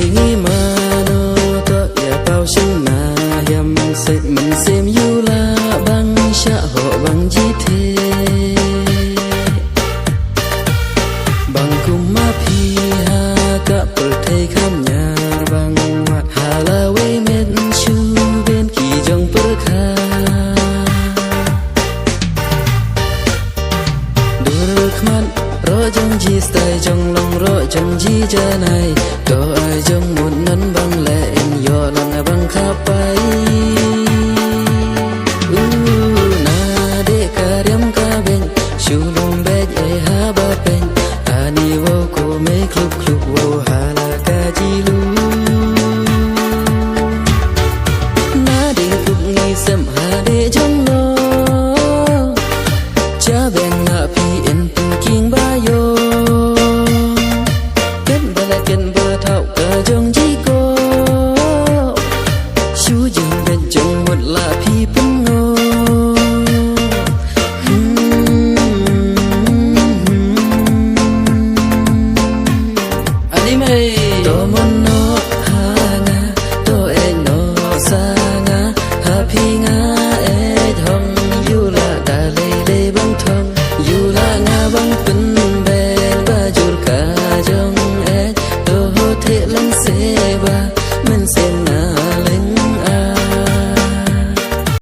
nghĩ mà nó có ya bao sinh na hiểm sẽ mình xem yêu la băng xã họ băng chi thế băng cùng ma phi ha cả bờ thầy khám nhà băng mặt hà la quê men chu bên kỳ trong bờ kha man rõ trong chi stay trong lòng rõ trong chi cha này có ai trong một nắng băng lệ em yo lần băng khắp bay